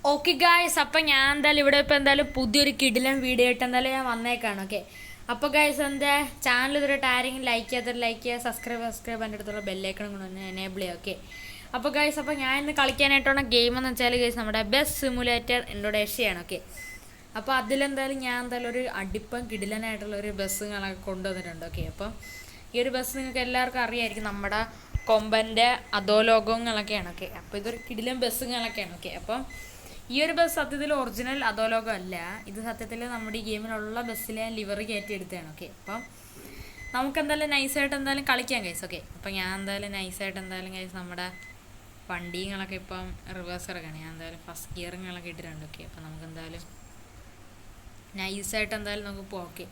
Okay guys, അപ്പം ഞാൻ എന്തായാലും ഇവിടെ ഇപ്പം എന്തായാലും പുതിയൊരു കിടിലൻ വീഡിയോ ആയിട്ട് എന്തായാലും ഞാൻ വന്നേക്കാണ്. ഓക്കെ, അപ്പോൾ ഗായ്സ് എന്താ ചാനൽ ഇതുവരെയായിട്ട് ആരെങ്കിലും ലൈക്ക് ചെയ്യാത്ത ലൈക്ക് ചെയ്യുക, സബ്സ്ക്രൈബ് എൻ്റെ അടുത്തുള്ള ബെല്ലൈക്കണം കൂടെ ഒന്ന് എനേബിൾ ചെയ്യുക. ഓക്കെ, അപ്പോൾ ഗായ്സ് അപ്പോൾ ഞാൻ ഇന്ന് കളിക്കാനായിട്ടുള്ള ഗെയിം എന്ന് വെച്ചാൽ ഗായ്സ് നമ്മുടെ ബസ് സിമുലേറ്റർ ഇൻഡോനേഷ്യയാണ്. ഓക്കെ, അപ്പോൾ അതിലെന്തായാലും ഞാൻ എന്തായാലും ഒരു അടിപ്പം കിടിലനായിട്ടുള്ള ഒരു ബസ്സുകളൊക്കെ കൊണ്ടുവന്നിട്ടുണ്ട്. ഓക്കെ, അപ്പം ഈ ഒരു ബസ് നിങ്ങൾക്ക് എല്ലാവർക്കും അറിയായിരിക്കും, നമ്മുടെ കൊമ്പൻ്റെ അധോലോകങ്ങളൊക്കെയാണ്. ഓക്കെ, അപ്പോൾ ഇതൊരു കിടിലൻ ബസ്സുകളൊക്കെയാണ്. ഓക്കെ, അപ്പം ഈ ഒരു ബസ് സത്യത്തിൽ ഒറിജിനൽ അധോലോകം അല്ല, ഇത് സത്യത്തിൽ നമ്മുടെ ഈ ഗെയിമിലുള്ള ബസ്സിലെ ലിവറി കയറ്റി എടുത്തതാണ്. ഓക്കെ, അപ്പം നമുക്ക് എന്തായാലും നൈസായിട്ട് എന്തായാലും കളിക്കാം ഗൈസ്. ഓക്കെ, അപ്പം ഞാൻ എന്തായാലും നൈസായിട്ട് എന്തായാലും ഗൈസ് നമ്മുടെ വണ്ടികളൊക്കെ ഇപ്പം റിവേഴ്സ് ഇറക്കണം. ഞാൻ എന്തായാലും ഫസ്റ്റ് ഗിയറിങ്ങളൊക്കെ ഇട്ടിട്ടുണ്ട്. ഓക്കെ, അപ്പം നമുക്ക് എന്തായാലും നൈസായിട്ട് എന്തായാലും നമുക്ക് പോകാം. ഓക്കെ,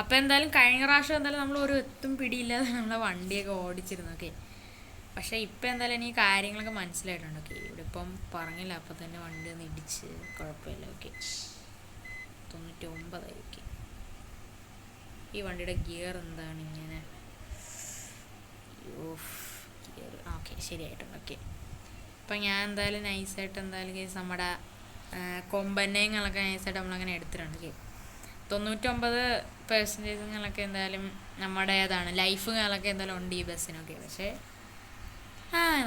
അപ്പോൾ എന്തായാലും കഴിഞ്ഞ പ്രാവശ്യം എന്തായാലും നമ്മൾ ഒരു എത്തും പിടിയില്ലാതെ നമ്മളെ വണ്ടിയൊക്കെ ഓടിച്ചിരുന്നു. ഓക്കെ, പക്ഷേ ഇപ്പം എന്തായാലും എനിക്ക് കാര്യങ്ങളൊക്കെ മനസ്സിലായിട്ടുണ്ട്. ഓക്കെ, ഇവിടെ ഇപ്പം പറഞ്ഞില്ല, അപ്പം തന്നെ വണ്ടി ഒന്ന് ഇടിച്ച് കുഴപ്പമില്ല. ഓക്കെ, 99. ഈ വണ്ടിയുടെ ഗിയർ എന്താണ് ഇങ്ങനെ? Gear okay ശരിയായിട്ടുണ്ട്. ഓക്കെ, അപ്പം ഞാൻ എന്തായാലും നൈസായിട്ട് എന്തായാലും കേസ് നമ്മുടെ കൊമ്പന്നേങ്ങളൊക്കെ നൈസായിട്ട് നമ്മളങ്ങനെ എടുത്തിട്ടുണ്ട്. ഓക്കെ, 99% എന്തായാലും നമ്മുടെ ഏതാണ് ലൈഫുകളൊക്കെ എന്തായാലും ഉണ്ട് ഈ ബസ്സിനൊക്കെ. പക്ഷേ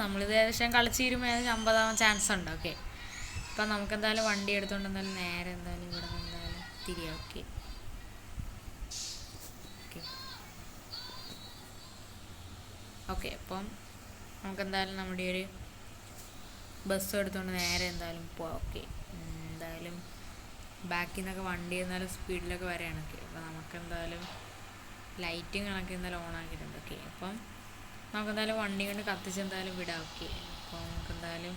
നമ്മളിത് ഏകദേശം കളിച്ച് തീരുമ്പോൾ ഏകദേശം 50 ചാൻസ് ഉണ്ട്. ഓക്കെ, അപ്പം നമുക്ക് എന്തായാലും വണ്ടി എടുത്തുകൊണ്ട് എന്തായാലും നേരെ എന്തായാലും ഇവിടെ നിന്ന് എന്തായാലും തിരിയാം. ഓക്കെ ഓക്കെ ഓക്കെ അപ്പം നമുക്കെന്തായാലും നമ്മുടെ ഒരു ബസ് എടുത്തുകൊണ്ട് നേരെ എന്തായാലും പോവാം. ഓക്കെ, എന്തായാലും ബാക്കിൽ നിന്നൊക്കെ വണ്ടി എന്നാലും സ്പീഡിലൊക്കെ വരികയാണ്. ഓക്കെ, അപ്പോൾ നമുക്കെന്തായാലും ലൈറ്റും കണക്ക് എന്തായാലും ഓൺ ആക്കിയിട്ടുണ്ട്. ഓക്കെ, അപ്പം നമുക്കെന്തായാലും വണ്ടി കൊണ്ട് കത്തിച്ച് എന്തായാലും വിടാം. ഓക്കെ, അപ്പോൾ നമുക്കെന്തായാലും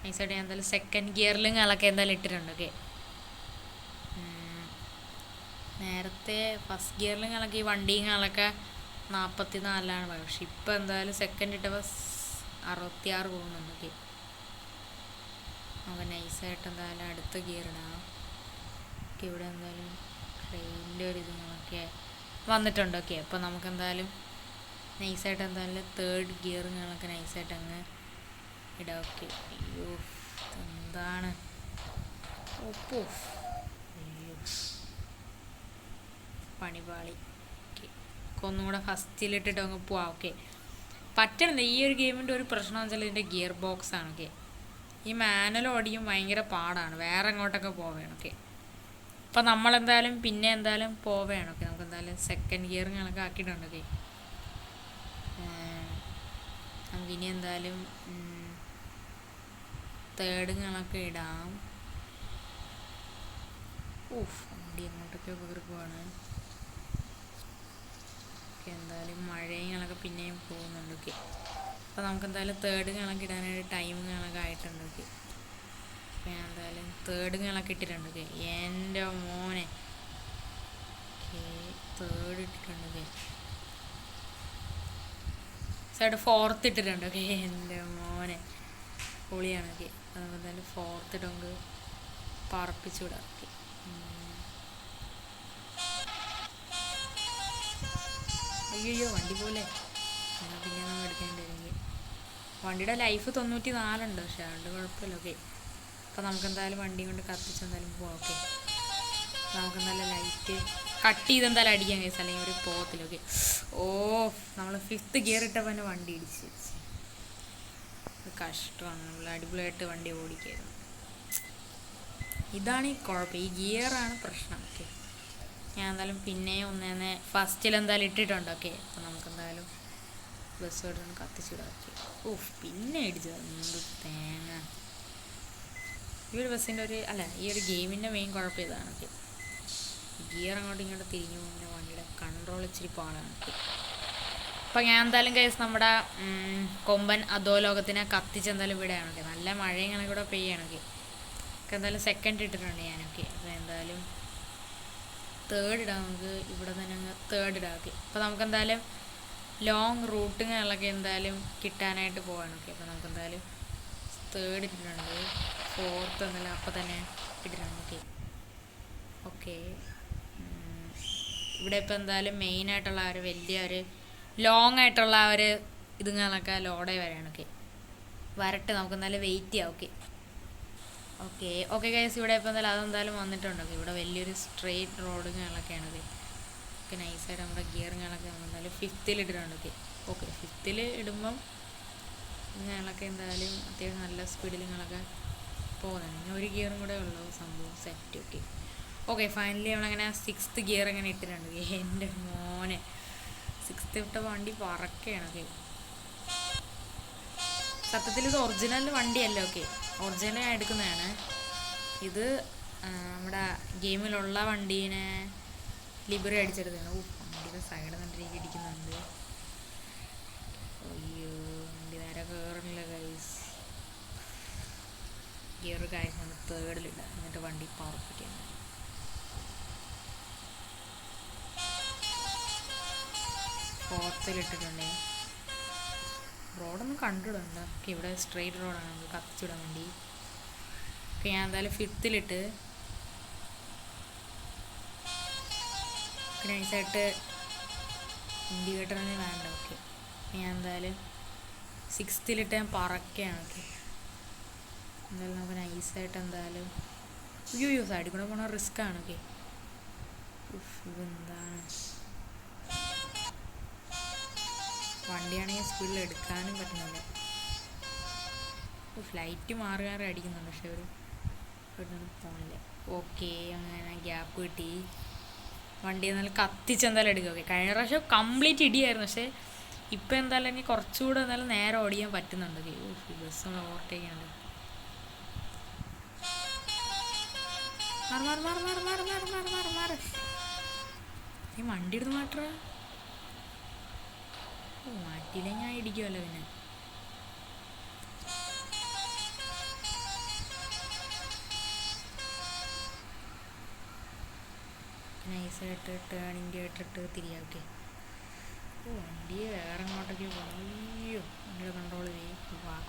നൈസായിട്ട് ഞാൻ എന്തായാലും സെക്കൻഡ് ഗിയറിലും കളൊക്കെ എന്തായാലും ഇട്ടിട്ടുണ്ട്. ഓക്കെ, നേരത്തെ ഫസ്റ്റ് ഗിയറിലും കളൊക്കെ ഈ വണ്ടിയും കളൊക്കെ 44 പക്ഷെ ഇപ്പോൾ എന്തായാലും സെക്കൻഡ് ഇട്ടപ്പോൾ 66 പോകുന്നുണ്ട്. ഓക്കെ, നമുക്ക് നൈസായിട്ട് എന്തായാലും അടുത്ത ഗിയർ ഇടാം. ഓക്കെ, ഇവിടെ എന്തായാലും ട്രെയിനിൻ്റെ ഒരു ഇതുങ്ങളൊക്കെ വന്നിട്ടുണ്ട്. ഓക്കെ, അപ്പോൾ നമുക്കെന്തായാലും നൈസായിട്ട് എന്തായാലും തേർഡ് ഗിയറുകളൊക്കെ നൈസായിട്ട് അങ്ങ് ഇടാം. ഓക്കെ, അയ്യോ എന്താണ് ഒപ്പോ അയ്യോ പണിപാളി. ഓക്കെ, ഒന്നുകൂടെ ഫസ്റ്റിലിട്ടിട്ട് അങ്ങ് പോവാം. ഓക്കെ, പറ്റണില്ല. ഈ ഒരു ഗെയിമിൻ്റെ ഒരു പ്രശ്നം എന്ന് വെച്ചാൽ ഇതിൻ്റെ ഗിയർ ബോക്സ് ആണ്. ഓക്കെ, ഈ മാനുവൽ ഓടിയും ഭയങ്കര പാടാണ്, വേറെ എങ്ങോട്ടൊക്കെ പോവുകയാണ്. ഓക്കെ, അപ്പോൾ നമ്മളെന്തായാലും പിന്നെ എന്തായാലും പോവുകയാണ്. ഓക്കെ, നമുക്ക് എന്തായാലും സെക്കൻഡ് ഗിയറുകളൊക്കെ ആക്കിയിട്ടുണ്ട്. ഓക്കെ, നമുക്കിനി എന്തായാലും തേർഡുകളൊക്കെ ഇടാം. വണ്ടി അങ്ങോട്ടൊക്കെ കയറിപ്പോവാണ്. ഓക്കെ, എന്തായാലും മഴകളൊക്കെ പിന്നെയും പോകുന്നുണ്ട്. ഓക്കെ, അപ്പോൾ നമുക്കെന്തായാലും തേർഡുകളൊക്കെ ഇടാനായിട്ട് ടൈമുകളൊക്കെ ആയിട്ടുണ്ട്. ഓക്കെ, അപ്പോൾ ഞാൻ എന്തായാലും തേർഡുകളൊക്കെ ഇട്ടിട്ടുണ്ട്. ഓക്കെ, എൻ്റെ മോനെ. ഓക്കെ, തേർഡ് ഇട്ടിട്ടുണ്ട്. ഓക്കെ, സൈഡ് ഫോർത്ത് ഇട്ടിട്ടുണ്ട്. ഓക്കെ, എൻ്റെ മോനെ പൊളിയാണ്. ഓക്കെ, അപ്പോൾ നമുക്ക് എന്തായാലും ഫോർത്ത് ഇട്ട് പറപ്പിച്ചു വിടാം. ഓക്കെ, അയ്യോ വണ്ടി പോലെ എന്നാൽ പിന്നെ നമ്മൾ എടുക്കേണ്ടിവരും. വണ്ടിയുടെ ലൈഫ് 94 പക്ഷേ അതുകൊണ്ട് കുഴപ്പമില്ല. ഓക്കെ, അപ്പോൾ നമുക്കെന്തായാലും വണ്ടി കൊണ്ട് കത്തിച്ച് എന്തായാലും പോവാം. ഓക്കെ, നമുക്കെന്തായാലും ലൈറ്റ് കട്ട് ചെയ്ത് എന്തായാലും അടിക്കാൻ കഴിയും, അല്ലെങ്കിൽ ഒരു പോകത്തില്ല. ഓക്കെ, നമ്മൾ 5th ഗിയർ ഇട്ടപ്പോൾ തന്നെ വണ്ടി ഇടിച്ച് കഷ്ടമാണ്. നമ്മൾ അടിപൊളിയായിട്ട് വണ്ടി ഓടിക്കായിരുന്നു. ഇതാണ് ഈ കുഴപ്പം, ഈ ഗിയറാണ് പ്രശ്നം. ഓക്കെ, ഞാൻ എന്തായാലും പിന്നെ ഒന്നേന്നെ ഫസ്റ്റിൽ എന്തായാലും ഇട്ടിട്ടുണ്ട്. ഓക്കെ, അപ്പോൾ നമുക്കെന്തായാലും ബസ് എടുത്ത് കത്തിച്ചിടാം. ഓക്കെ, പിന്നെ ഇടിച്ചത് എന്ത് തേങ്ങ. ഈ ഒരു ബസ്സിൻ്റെ ഈ ഒരു ഗെയിമിൻ്റെ മെയിൻ കുഴപ്പം ഇതാണ്. ഓക്കെ, ഗിയർ അങ്ങോട്ടും ഇങ്ങോട്ട് തിരിഞ്ഞു പോകുന്ന വണ്ടിയുടെ കൺട്രോൾ ഇച്ചിരി പാടാണ്. ഓക്കെ, അപ്പോൾ ഞാൻ എന്തായാലും കേസ് നമ്മുടെ കൊമ്പൻ അധോലോകത്തിനെ കത്തിച്ച് എന്തായാലും വിടുകയാണ്. ഓക്കെ, നല്ല മഴയും കണക്കെ കൂടെ പെയ്യാണ്. ഓക്കെ, എന്തായാലും സെക്കൻഡ് ഇട്ടിട്ടുണ്ട് ഞാൻ. ഓക്കെ, അപ്പോൾ എന്തായാലും തേർഡ് ഇടാം. നമുക്ക് ഇവിടെ തന്നെ അങ്ങ് തേർഡ് ഇടാം. ഓക്കെ, അപ്പോൾ നമുക്കെന്തായാലും ലോങ് റൂട്ടുകളൊക്കെ എന്തായാലും കിട്ടാനായിട്ട് പോവാണ്. ഓക്കെ, അപ്പോൾ നമുക്കെന്തായാലും തേർഡ് ഇട്ടിട്ടുണ്ട്. ഫോർത്ത് എന്തായാലും അപ്പോൾ തന്നെ ഇട്ടിട്ടുണ്ട്. ഓക്കെ ഓക്കെ ഇവിടെ ഇപ്പോൾ എന്തായാലും മെയിനായിട്ടുള്ള ഒരു വലിയൊരു ലോങ് ആയിട്ടുള്ള ആ ഒരു ഇതുങ്ങളൊക്കെ ലോഡായി വരികയാണ്. ഓക്കെ, വരട്ടെ, നമുക്ക് എന്തായാലും വെയിറ്റ് ചെയ്യാം. ഓക്കെ, ഓക്കെ ഓക്കെ ഗൈസ്, ഇവിടെ ഇപ്പോൾ എന്തായാലും അതെന്തായാലും വന്നിട്ടുണ്ട്. ഓക്കെ, ഇവിടെ വലിയൊരു സ്ട്രെയിറ്റ് റോഡുകളൊക്കെയാണത്. ഓക്കെ, നൈസായിട്ട് നമ്മുടെ ഗിയറുകളൊക്കെ നമ്മൾ എന്തായാലും ഫിഫ്ത്തിൽ ഇട്ടിട്ടുണ്ട്. ഓക്കെ ഓക്കെ, ഫിഫ്ത്തിൽ ഇടുമ്പം ഞങ്ങളൊക്കെ എന്തായാലും അത്യാവശ്യം നല്ല സ്പീഡിൽ നിങ്ങളൊക്കെ പോകുന്നുണ്ട്. ഇനി ഒരു ഗിയറും കൂടെ ഉള്ളൂ, സംഭവം സെറ്റ്. ഓക്കെ ഓക്കെ, ഫൈനലി നമ്മളങ്ങനെ 6th ഗിയർ അങ്ങനെ ഇട്ടിട്ടുണ്ട്. എൻ്റെ മോനെ, 6th ഇട്ട വണ്ടി പറക്കുകയാണ്. ഓക്കെ, സത്യത്തിൽ ഇത് ഒറിജിനൽ വണ്ടിയല്ല. ഓക്കെ, ഒറിജിനൽ ഞാൻ എടുക്കുന്നതാണ് ഇത്. നമ്മുടെ ഗെയിമിലുള്ള വണ്ടീനെ ലിബറി അടിച്ചെടുത്താണ്. ഓ, വണ്ടിയുടെ സൈഡ് നല്ല ഇടിക്കുന്നുണ്ട്. അയ്യോ, വണ്ടി നേരെ കയറുന്നില്ല ഗൈസ്. ഗിയർ ഗൈസ് നമ്മൾ 3rd എന്നിട്ട് വണ്ടി പറപ്പിക്കാൻ. 4th ഇട്ടിട്ടുണ്ടേ. റോഡൊന്നും കണ്ടിടുന്നുണ്ട്. ഓക്കെ, ഇവിടെ സ്ട്രെയിറ്റ് റോഡാണ്, നമുക്ക് കത്തിച്ചിടാൻ വേണ്ടി. ഓക്കെ, ഞാൻ എന്തായാലും 5th നൈസായിട്ട് ഇൻഡിക്കേറ്ററിന് വേണ്ട. ഓക്കെ, ഞാൻ എന്തായാലും 6th ഞാൻ പറക്കുകയാണ്. ഓക്കെ, എന്തായാലും നമുക്ക് നൈസായിട്ട് എന്തായാലും അയ്യോ സൈഡിൽ കൂടെ പോകണ റിസ്ക് ആണ്. ഓക്കെ, ഇതെന്താണ് വണ്ടിയാണെങ്കിൽ സ്പീഡിൽ എടുക്കാനും പറ്റുന്നില്ല. ഫ്ലൈറ്റ് മാറി മാറി അടിക്കുന്നുണ്ട്, പക്ഷെ ഒരു പെട്ടെന്ന് പോണില്ല. ഓക്കെ, അങ്ങനെ ഗ്യാപ്പ് കിട്ടി. വണ്ടി എന്നാലും കത്തിച്ചെന്തായാലും എടുക്കുക. ഓക്കെ, കഴിഞ്ഞ പ്രാവശ്യം കംപ്ലീറ്റ് ഇടിയായിരുന്നു, പക്ഷേ ഇപ്പം എന്തായാലും എനിക്ക് കുറച്ചുകൂടെ എന്തായാലും നേരെ ഓടിക്കാൻ പറ്റുന്നുണ്ട്. ബസ് നമ്മൾ ഓവർടേക്ക് ചെയ്യുന്നുണ്ട്. ഈ വണ്ടി എടുത്ത് മാറ്റാ. മാറ്റിയില്ലേ ഞാൻ ഇടിക്കുമല്ലോ. പിന്നെ നൈസായിട്ട് ടേണിൻ്റെ ഇട്ടിട്ട് തിരിയാക്കെ. വണ്ടി വേറെ അങ്ങോട്ടേക്ക് പോകണം. അയ്യോ, വണ്ടിയുടെ കൺട്രോൾ ചെയ്യും.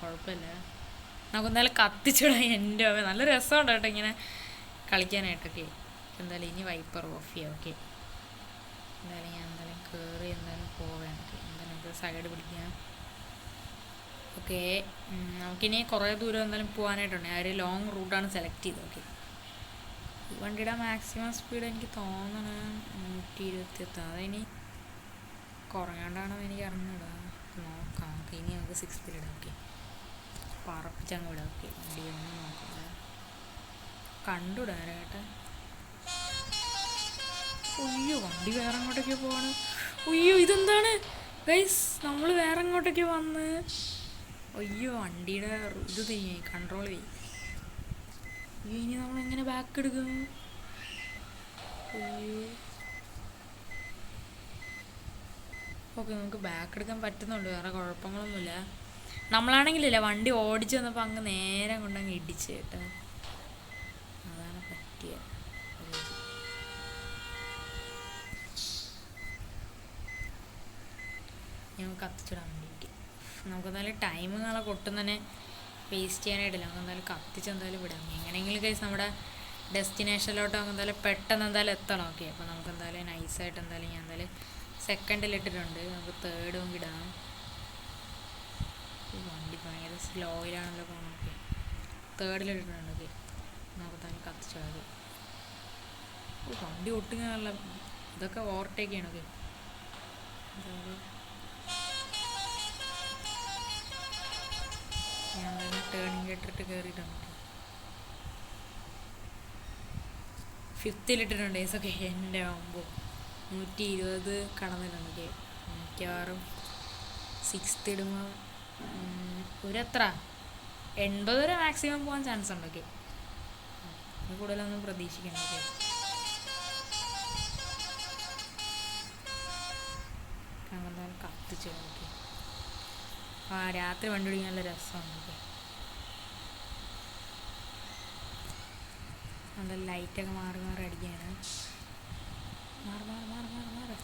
കുഴപ്പമില്ല, നമുക്ക് എന്തായാലും കത്തിച്ചിടാം. എൻ്റെ നല്ല രസമുണ്ട് കേട്ടോ ഇങ്ങനെ കളിക്കാനായിട്ടൊക്കെ. എന്തായാലും ഇനി വൈപ്പർ ഓഫ് ചെയ്യാം. ഓക്കെ, എന്തായാലും ഞാൻ എന്തായാലും കയറി എന്തായാലും പോകാൻ. എന്തായാലും നമുക്ക് സൈഡ് പിടിക്കാം. ഓക്കെ, നമുക്കിനി കുറേ ദൂരം എന്തായാലും പോകാനായിട്ടുണ്ട്. ആ ഒരു ലോങ് റൂട്ടാണ് സെലക്ട് ചെയ്തത്. ഓക്കെ, ഈ വണ്ടിയുടെ മാക്സിമം സ്പീഡ് എനിക്ക് തോന്നണം 128. അതിനി കുറയാണ്ടാണോ എനിക്ക് അറിഞ്ഞിടാം, നോക്കാം. ഓക്കെ, ഇനി നമുക്ക് 6th ഇടാം. ഓക്കെ, പറപ്പിച്ചങ്ങ് വിടാം. ഓക്കെ, വണ്ടി ഒന്നും നോക്കാം, കണ്ടുവിടാൻ കേട്ടെ. അയ്യോ, വണ്ടി വേറെ അങ്ങോട്ടേക്ക് പോവാണ്. അയ്യോ, ഇതെന്താണ് ഗൈസ്, നമ്മൾ വേറെ അങ്ങോട്ടേക്ക് വന്ന്. അയ്യോ, വണ്ടിയുടെ ഇത് ചെയ്യും, കൺട്രോൾ ചെയ്യും. അയ്യോ, ഇനി നമ്മൾ എങ്ങനെ ബാക്ക് എടുക്കും? അയ്യോ, ഓക്കെ, നമുക്ക് ബാക്ക് എടുക്കാൻ പറ്റുന്നുണ്ട്, വേറെ കുഴപ്പങ്ങളൊന്നുമില്ല. നമ്മളാണെങ്കിലില്ല, വണ്ടി ഓടിച്ച് വന്നപ്പോൾ അങ്ങ് നേരെ കൊണ്ടങ്ങ് ഇടിച്ച് കേട്ടോ. അതാണ് പറ്റിയത്. ഞങ്ങൾക്ക് കത്തിച്ചിടാൻ വേണ്ടിയിട്ട് നമുക്ക് എന്തായാലും ടൈമുകളൊക്കെ ഒട്ടും തന്നെ വേസ്റ്റ് ചെയ്യാനായിട്ടില്ല. നമുക്ക് എന്തായാലും കത്തിച്ച് എന്തായാലും വിടാം. എങ്ങനെയെങ്കിലും കേസ് നമ്മുടെ ഡെസ്റ്റിനേഷനിലോട്ട് നമുക്ക് എന്തായാലും പെട്ടെന്ന് എന്തായാലും എത്തണം. ഓക്കെ, അപ്പോൾ നമുക്ക് എന്തായാലും നൈസായിട്ട് എന്തായാലും ഞാൻ എന്തായാലും 2nd ഇട്ടിട്ടുണ്ട്. നമുക്ക് 3rd ഇടാം. വണ്ടി ഭയങ്കര സ്ലോയിലാണല്ലോ പോകണം. ഓക്കെ, 3rd ഇട്ടിട്ടുണ്ട്. ഓക്കെ, നമുക്ക് തന്നെ കത്തിച്ചിടാം. വണ്ടി ഒട്ടുങ്ങാനുള്ള ഇതൊക്കെ ഓവർടേക്ക് ചെയ്യണം. ഓക്കെ, ഞാൻ തന്നെ ടേണിങ് ഇട്ടിട്ട് കയറിയിട്ടുണ്ട്. 5th ഇട്ടിട്ടുണ്ട്. ഓക്കെ, എൻ്റെ ആകുമ്പോൾ 120 കടന്നിട്ടുണ്ട്. ഓക്കെ, മിക്കവാറും 6th ഇടുമ്പോൾ ഒരെത്ര 80 വരെ മാക്സിമം പോകാൻ ചാൻസ് ഉണ്ട്. ഓക്കെ, കൂടുതലൊന്നും പ്രതീക്ഷിക്കണം. ഓക്കെ, എന്തായാലും കത്തിച്ചു. ഓക്കെ, രാത്രി വണ്ടി ഓടിക്കാൻ നല്ല രസമാണ്. ഓക്കെ, എന്തായാലും ലൈറ്റൊക്കെ മാറി മാറി അടിക്കുകയാണ്. മാറി മാറി മാറി മാറി മാറി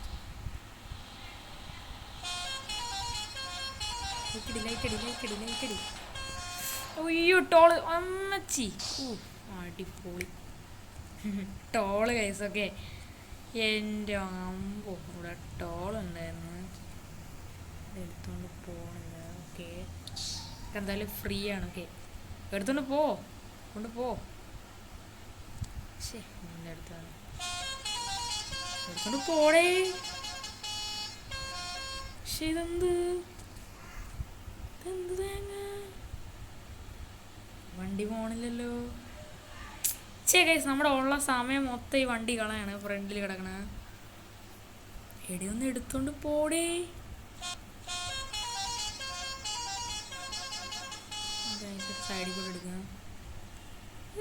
ലൈറ്റടി ലൈറ്റടി ലൈറ്റടി ലൈറ്റടി. അയ്യോ, ടോള് അമ്മച്ചി. അടിപൊളി ടോള് കൈസൊക്കെ. എൻ്റെ അമ്പോ, ഇവിടെ ടോളുണ്ടായിരുന്നു, എടുത്തുകൊണ്ട് പോകണില്ല. ഓക്കെ, എന്തായാലും ഫ്രീ ആണ്. ഓക്കെ, എടുത്തോണ്ട് പോ. കൊണ്ട് പോ. ശേ നിന്റെ അടുത്താണ് എടുത്തോണ്ട് പോടേ. പക്ഷെ ഇതെന്ത് തേങ്ങ വണ്ടി പോണില്ലല്ലോ. ചേ ഗൈസ് നമ്മുടെ ഉള്ള സമയം മൊത്തം ഈ വണ്ടി കളയാണ് ഫ്രണ്ടിൽ കിടക്കണ. എടിയൊന്ന് എടുത്തോണ്ട് പോടേ. സൈഡിൽ കൂടെ എടുക്കുക.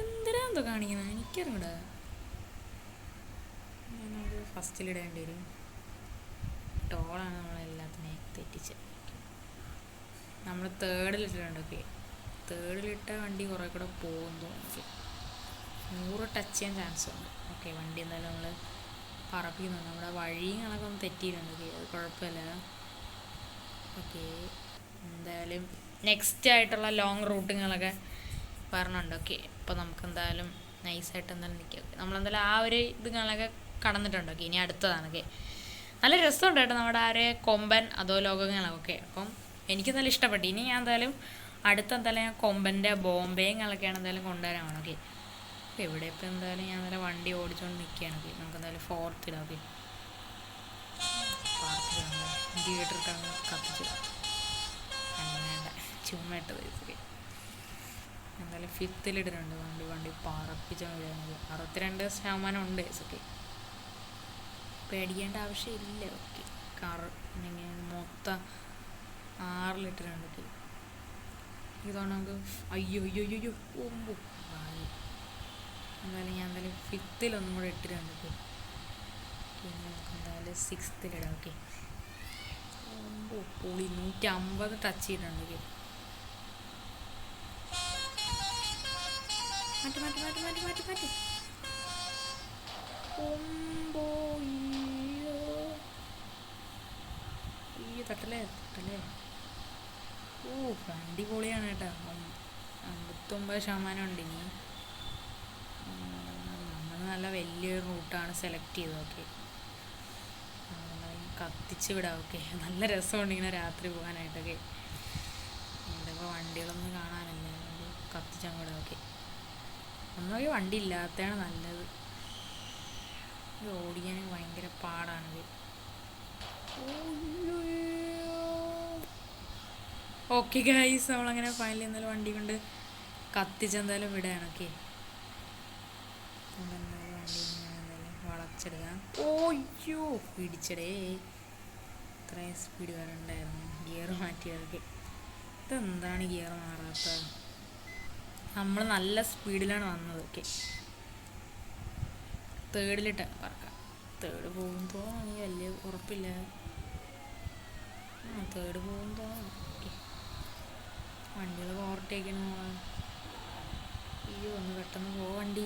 എന്തിനാ എന്തോ കാണിക്കുന്നത് എനിക്കറിഞ്ഞൂടാ. നമുക്ക് ഫസ്റ്റിലിടേണ്ടി വരും. ടോളാണ് നമ്മളെല്ലാത്തിനെയും തെറ്റിച്ച്. നമ്മൾ തേർഡിലിട്ടിട്ടുണ്ടൊക്കെ. തേർഡിലിട്ട വണ്ടി കുറേ കൂടെ പോകും തോന്നുന്നു. 100 ടച്ച് ചെയ്യാൻ ചാൻസ് ഉണ്ട്. ഓക്കെ വണ്ടി എന്തായാലും നമ്മൾ പറപ്പിക്കുന്നുണ്ട്. നമ്മുടെ വഴിയും കണക്കൊക്കെ ഒന്ന് തെറ്റിയിട്ടുണ്ട്. അത് കുഴപ്പമില്ല. ഓക്കെ എന്തായാലും നെക്സ്റ്റ് ആയിട്ടുള്ള ലോങ് റൂട്ടുകളൊക്കെ പറഞ്ഞുണ്ട്. ഓക്കെ അപ്പോൾ നമുക്ക് എന്തായാലും നൈസായിട്ട് എന്തായാലും നിൽക്കാം. നമ്മളെന്തായാലും ആ ഒരു ഇതുകളൊക്കെ കടന്നിട്ടുണ്ട്. ഓക്കെ ഇനി അടുത്തതാണ്. ഓക്കെ നല്ല രസമുണ്ട് കേട്ടോ നമ്മുടെ ആ ഒരു കൊമ്പൻ അതോ ലോകങ്ങളൊക്കെ. അപ്പം എനിക്ക് നല്ല ഇഷ്ടപ്പെട്ടു. ഇനി ഞാൻ എന്തായാലും എന്തായാലും ഞാൻ കൊമ്പൻ്റെ ബോംബെങ്ങളൊക്കെയാണ് എന്തായാലും കൊണ്ടുവരാനാണ്. ഓക്കെ അപ്പോൾ ഇവിടെ ഇപ്പോൾ എന്തായാലും ഞാൻ എന്തായാലും വണ്ടി ഓടിച്ചുകൊണ്ട് നിൽക്കുകയാണ്. ഓക്കെ നമുക്ക് എന്തായാലും ഫോർത്തിലാണ്. ഓക്കെ ഇൻഡിക്കേറ്ററിട്ടാണ് കത്തിച്ചു വേണ്ട ചുമ്മാ ഇട്ടത്. ഓക്കെ എന്തായാലും ഫിഫ്ത്തിലിടുന്നുണ്ട്. വണ്ടി പറപ്പിച്ചാൽ മതി. 62% ഉണ്ട്. ഓക്കെ പേടിക്കേണ്ട ആവശ്യമില്ല. ഓക്കെ കാർ മൊത്തം 6 ലിറ്ററുണ്ട്. ഇതാണ് നമുക്ക് അയ്യോ അയ്യോ അയ്യോ ഓമ്പോ ഭാഗ്യം. എന്തായാലും ഞാൻ എന്തായാലും 5th കൂടെ ഇട്ടിട്ടുണ്ട്. പിന്നെ നമുക്ക് എന്തായാലും 6th ഓക്കെ ഓമ്പോ പൊളി 150 ടച്ച് ചെയ്തിട്ടുണ്ട്. മാറ്റി ഓമ്പോ തട്ടല്ലേ. ഓ വണ്ടി പൊളിയാണ് കേട്ടോ. 59% ഉണ്ട്. ഇനി നമ്മൾ നല്ല വലിയൊരു റൂട്ടാണ് സെലക്ട് ചെയ്തത്. ഓക്കെ കത്തിച്ച് വിടാം. ഓക്കെ നല്ല രസമുണ്ട് ഇങ്ങനെ രാത്രി പോകാനായിട്ടൊക്കെ. എന്തൊക്കെ വണ്ടികളൊന്നും കാണാനില്ല. കത്തിച്ചാൽ വിടാം. ഓക്കെ ഒന്നും വണ്ടി ഇല്ലാത്തതാണ് നല്ലത്. ഇത് ഓടിക്കാൻ ഭയങ്കര പാടാണിത്. ഓക്കെ ഗൈസ് നമ്മളങ്ങനെ ഫൈനലി എന്തായാലും വണ്ടി കൊണ്ട് കത്തിച്ചെന്തായാലും വിടുകയാണ്. ഓക്കെ എന്തായാലും വണ്ടി എന്തായാലും വളച്ചെടുക്കാം. ഓയ്യോ പിടിച്ചടേ. ഇത്രയും സ്പീഡ് വരണ്ടായിരുന്നു. ഗിയർ മാറ്റിയതൊക്കെ. ഇതെന്താണ് ഗിയർ മാറാത്തത്? നമ്മൾ നല്ല സ്പീഡിലാണ് വന്നത്. ഓക്കെ തേർഡിലിട്ടാണ് പറക്കാം. തേർഡ് പോകുമ്പോൾ എനിക്ക് വലിയ ഉറപ്പില്ല. തേർഡ് പോകുമ്പോൾ ഓക്കെ വണ്ടികൾ ഓവർടേക്കണം. അയ്യോ ഒന്ന് പെട്ടെന്ന് പോവാ വണ്ടി.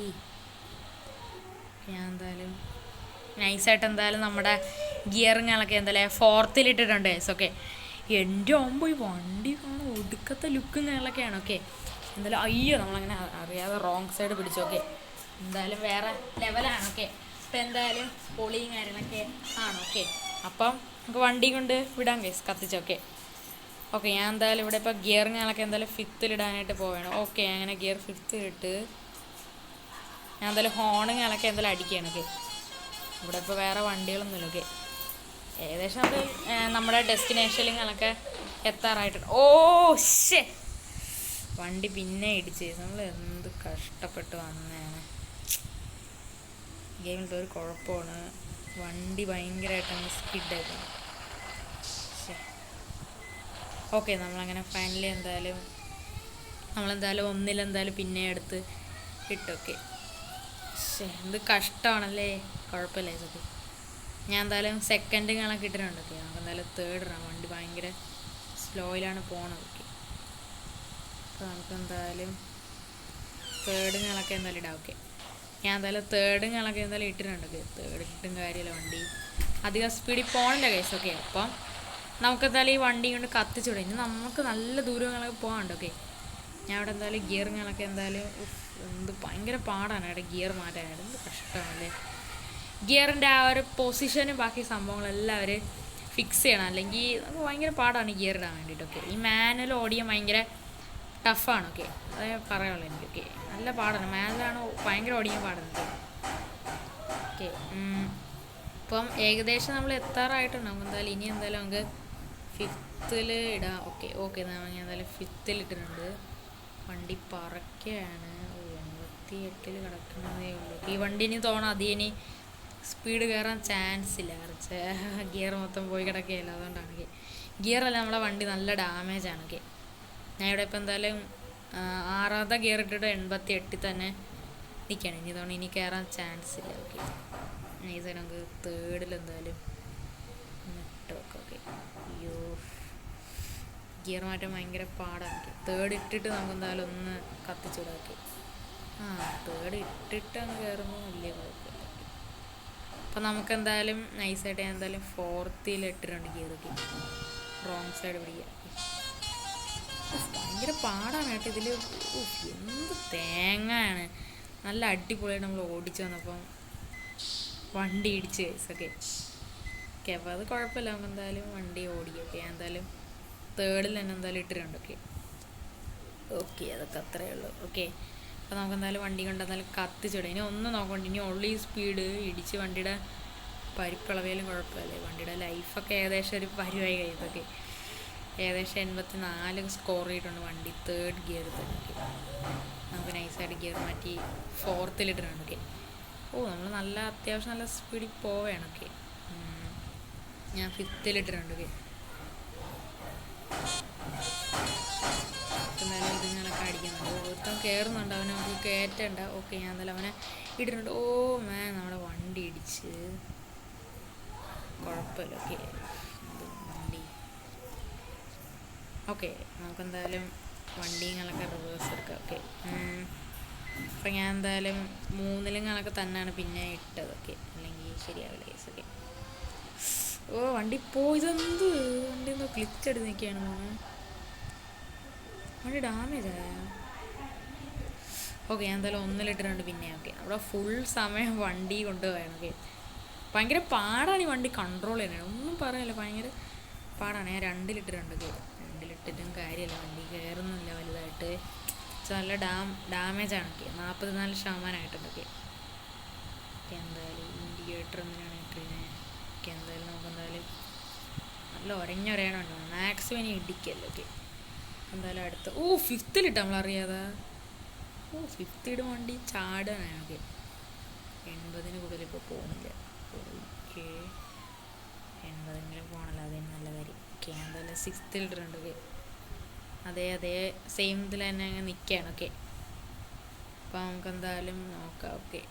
ഞാൻ എന്തായാലും നൈസായിട്ട് എന്തായാലും നമ്മുടെ ഗിയറിങ്ങളൊക്കെ എന്തായാലും 4th ഓക്കെ എൻ്റെ ആകുമ്പോൾ ഈ വണ്ടി കാണാൻ ഒടുക്കത്തെ ലുക്കും കാര്യങ്ങളൊക്കെയാണ്. ഓക്കെ എന്തായാലും അയ്യോ നമ്മളങ്ങനെ അറിയാതെ റോങ് സൈഡ് പിടിച്ചു. ഓക്കെ എന്തായാലും വേറെ ലെവലാണ്. ഓക്കെ ഇപ്പം എന്തായാലും പൊളിയും കാര്യങ്ങളൊക്കെ ആണ്. ഓക്കെ അപ്പം നമുക്ക് വണ്ടി കൊണ്ട് വിടാൻ കേസ് കത്തിച്ചോക്കെ. ഓക്കെ ഞാൻ എന്തായാലും ഇവിടെ ഇപ്പോൾ ഗിയറിങ്ങളൊക്കെ എന്തായാലും 5th പോവുകയാണ്. ഓക്കെ അങ്ങനെ ഗിയർ 5th ഞാൻ എന്തായാലും ഹോണുകളൊക്കെ എന്തായാലും അടിക്കുകയാണ്. ഓക്കെ ഇവിടെ ഇപ്പോൾ വേറെ വണ്ടികളൊന്നുമില്ല. ഓക്കെ ഏകദേശം അത് നമ്മുടെ ഡെസ്റ്റിനേഷനിലൊക്കെ എത്താറായിട്ടുണ്ട്. ഓ ശേ വണ്ടി പിന്നെ ഇടിച്ച്. നമ്മൾ എന്ത് കഷ്ടപ്പെട്ട് വന്നതാണ്. ഗെയിമിലത്തെ ഒരു കുഴപ്പമാണ്. വണ്ടി ഭയങ്കരമായിട്ടങ്ങ് സ്കിഡായിരുന്നു. ഓക്കെ നമ്മളങ്ങനെ ഫൈനലി നമ്മളെന്തായാലും ഒന്നിലെന്തായാലും പിന്നെ എടുത്ത് ഇട്ടു. ഓക്കെ എന്ത് കഷ്ടമാണല്ലേ. കുഴപ്പമില്ല. ഇതൊക്കെ ഞാൻ എന്തായാലും സെക്കൻഡുകളൊക്കെ ഇട്ടിട്ടുണ്ട്. ഓക്കെ നമുക്ക് എന്തായാലും തേർഡിടാം. വണ്ടി ഭയങ്കര സ്ലോയിലാണ് പോണത്. ഓക്കെ അപ്പോൾ നമുക്ക് എന്തായാലും തേർഡുകളൊക്കെ എന്തായാലും ഇടാം. ഓക്കെ ഞാൻ എന്തായാലും തേർഡുകളൊക്കെ എന്തായാലും ഇട്ടിട്ടുണ്ട്. ഓക്കെ തേർഡ് ഇട്ടും കാര്യമില്ല. വണ്ടി അധികം സ്പീഡിൽ പോകണില്ല കേസ്. ഓക്കെ അപ്പം നമുക്കെന്തായാലും ഈ വണ്ടി കൊണ്ട് കത്തിച്ചു വിടാം. ഇനി നമുക്ക് നല്ല ദൂരങ്ങളൊക്കെ പോകാനുണ്ട്. ഓക്കെ ഞാൻ ഇവിടെ എന്തായാലും ഗിയറുകളൊക്കെ എന്തായാലും എന്ത് ഭയങ്കര പാടാണ് ഇവിടെ ഗിയർ മാറ്റാനായിട്ട്. എന്ത് കഷ്ടമാണല്ലേ. ഗിയറിൻ്റെ ആ ഒരു പൊസിഷനും ബാക്കി സംഭവങ്ങളെല്ലാം അവർ ഫിക്സ് ചെയ്യണം. അല്ലെങ്കിൽ നമുക്ക് ഭയങ്കര പാടാണ് ഗിയർ ഇടാൻ വേണ്ടിയിട്ടൊക്കെ. ഈ മാനുവൽ ഓടിയാൻ ഭയങ്കര ടഫാണ്. ഓക്കെ, അതേ പറയുള്ളൂ എനിക്ക്. ഓക്കെ, നല്ല പാടാണ്. മാനുവലാണ് ഭയങ്കര ഓടിക്കാൻ പാടുന്നത്. ഓക്കെ, ഇപ്പം ഏകദേശം നമ്മൾ എത്താറായിട്ടുണ്ടാവും. എന്തായാലും ഇനി എന്തായാലും നമുക്ക് 5th ഇടാം. ഓക്കെ ഓക്കെ, നമ്മൾ എന്തായാലും 5th ഇട്ടിട്ടുണ്ട്. വണ്ടി പറക്കുകയാണ്. 88 കിടക്കുന്നതേ ഉള്ളൂ. ഈ വണ്ടി ഇനി തോന്നണം അതിനി സ്പീഡ് കയറാൻ ചാൻസ് ഇല്ല. കുറച്ച് ഗിയർ മൊത്തം പോയി കിടക്കുകയില്ല. അതുകൊണ്ടാണ് ഗിയറല്ല, നമ്മളെ വണ്ടി നല്ല ഡാമേജാണ്. ഓക്കെ, ഞാൻ ഇവിടെ ഇപ്പം എന്തായാലും 6ാമത്തെ ഗിയർ ഇട്ടിട്ട് 88 തന്നെ നിൽക്കുകയാണ്. ഇനി തോന്നുന്നു ഇനി കയറാൻ ചാൻസ് ഇല്ല. ഓക്കെ, നൈസായിട്ട് നമുക്ക് 3rd എന്തായാലും ഇട്ടോക്കെ. ഓക്കെ, അയ്യോ ഗിയർ മാറ്റാൻ ഭയങ്കര പാടാണ്. 3rd ഇട്ടിട്ട് നമുക്ക് എന്തായാലും ഒന്ന് കത്തിച്ചുവിടാക്കി. 3rd ഇട്ടിട്ട് അങ്ങ് കയറുമ്പോൾ വലിയ കുഴപ്പമില്ല. അപ്പം നമുക്ക് എന്തായാലും നൈസായിട്ട് ഞാൻ എന്തായാലും 4th ഇട്ടിട്ടുണ്ട് ഗിയറൊക്കെ. റോങ് സൈഡ് പിടിക്കുക. ഭയങ്കര പാടാണ് കേട്ടോ ഇതിൽ. എന്ത് തേങ്ങയാണ്. നല്ല അടിപൊളിയായിട്ട് നമ്മൾ ഓടിച്ചു വന്നപ്പം വണ്ടി ഇടിച്ച് കഴിച്ചൊക്കെ. ഓക്കെ, അപ്പോൾ അത് കുഴപ്പമില്ല. നമുക്ക് എന്തായാലും വണ്ടി ഓടിക്കൊക്കെ. ഞാൻ എന്തായാലും 3rd തന്നെ എന്തായാലും ഇട്ടിട്ടുണ്ട്. ഓക്കെ ഓക്കെ, അതൊക്കെ അത്രയേ ഉള്ളൂ. ഓക്കെ, അപ്പോൾ നമുക്ക് എന്തായാലും വണ്ടി കൊണ്ട് എന്തായാലും കത്തിച്ചിടും. ഇനി ഒന്നും നോക്കണ്ട. ഇനി ഉള്ളി സ്പീഡ് ഇടിച്ച് വണ്ടിയുടെ പരിപ്പിളവിയാലും കുഴപ്പമില്ലേ. വണ്ടിയുടെ ലൈഫൊക്കെ ഏകദേശം ഒരു പരിവായി കഴിയുന്നതൊക്കെ. ഏകദേശം 84 സ്കോർ ചെയ്തിട്ടുണ്ട് വണ്ടി 3rd ഗിയർ തന്നെ. ഓക്കെ, നമുക്ക് നൈസായിട്ട് ഗിയർ മാറ്റി 4th ഇട്ടിട്ടുണ്ട്. ഓക്കെ, നമ്മൾ നല്ല അത്യാവശ്യം നല്ല സ്പീഡിൽ പോവുകയാണ്. ഓക്കെ, ഞാൻ 5th ഇട്ടിട്ടുണ്ട്. ഓക്കെ, എന്തായാലും ഇതിങ്ങനൊക്കെ അടിക്കുന്നുണ്ട്. ഒരുത്തം കയറുന്നുണ്ട്, അവനെ നമുക്ക് കയറ്റണ്ട. ഓക്കെ, ഞാൻ എന്തായാലും അവനെ ഇട്ടിട്ടുണ്ട്. നമ്മുടെ വണ്ടി ഇടിച്ച് കുഴപ്പമില്ല. ഓക്കെ, വണ്ടി ഓക്കെ, നമുക്കെന്തായാലും വണ്ടിങ്ങളൊക്കെ റിവേഴ്സ് എടുക്കാം. ഓക്കെ, അപ്പം ഞാൻ എന്തായാലും 3 തന്നെയാണ് പിന്നെ ഇട്ടത്. ഓക്കെ, അല്ലെങ്കിൽ ശരിയാവില്ല കേസ്. ഓക്കെ, വണ്ടി പോയതെന്ത് വണ്ടി എന്തോ ക്ലിച്ച് എടുത്ത് നിൽക്കുകയാണ് തോന്നുന്നു. വണ്ടി ഡാമേജ് ആയ. ഓക്കെ, ഞാൻ എന്തായാലും 1 ഇട്ടിട്ടുണ്ട് പിന്നെ. ഓക്കെ, അവിടെ ഫുൾ സമയം വണ്ടി കൊണ്ടുപോയാണ്. ഓക്കെ, ഭയങ്കര പാടാണ് ഈ വണ്ടി കൺട്രോൾ ചെയ്യാനാണ്. ഒന്നും പറയല്ല, ഭയങ്കര പാടാണ്. ഞാൻ 2 ഇട്ടിട്ടുണ്ട്. ഓക്കെ, 2 ഇട്ടിട്ടും കാര്യമില്ല, വണ്ടി കയറുന്നില്ല വലുതായിട്ട്. നല്ല ഡാമേജാണ്. Okay, 44% okay. എന്തായാലും ഇൻഡിക്കേറ്റർ എന്തിനാണ് ഇട്ടിരുന്നത്. ഓക്കെ, എന്തായാലും നമുക്ക് എന്തായാലും നല്ല ഒരഞ്ഞൊരയണം മാക്സിമം ഇനി ഇടിക്കല്ലോ. ഓക്കെ, എന്തായാലും അടുത്ത് 5th ഇട്ടാ നമ്മളറിയാതെ. 5th ഇടും വണ്ടി ചാടാനാണ്. ഓക്കെ, 80 കൂടുതൽ ഇപ്പോൾ പോകുന്നില്ല. ഓക്കെ, 80 പോകണല്ലോ, അതേ നല്ല കാര്യം. ഓക്കെ, എന്തായാലും 6th ഇട്ടിട്ടുണ്ട്. ഓക്കെ, അതേ സെയിം ഇതിൽ തന്നെ അങ്ങ് നിൽക്കുകയാണ്. ഓക്കെ, അപ്പോൾ നമുക്ക് എന്തായാലും നോക്കാം. ഓക്കെ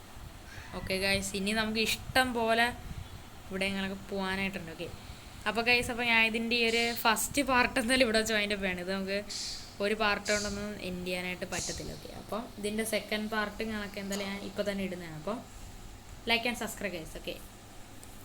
ഓക്കെ ഗൈസ്, ഇനി നമുക്ക് ഇഷ്ടം പോലെ ഇവിടെ ഇങ്ങനെയൊക്കെ പോകാനായിട്ടുണ്ട്. ഓക്കെ, അപ്പോൾ ഗൈസ്, അപ്പോൾ ഞാൻ ഇതിൻ്റെ ഈ ഒരു ഫസ്റ്റ് പാർട്ട് എന്തായാലും ഇവിടെ ജോയിൻ്റ് അപ്പ് ആണ്. ഇത് നമുക്ക് ഒരു പാർട്ട് കൊണ്ടൊന്നും എൻഡ് ചെയ്യാനായിട്ട് പറ്റത്തില്ല. ഓക്കെ, അപ്പോൾ ഇതിൻ്റെ സെക്കൻഡ് പാർട്ട് കണക്ക് എന്തായാലും ഞാൻ ഇപ്പോൾ തന്നെ ഇടുന്നതാണ്. അപ്പോൾ like and subscribe guys. Okay.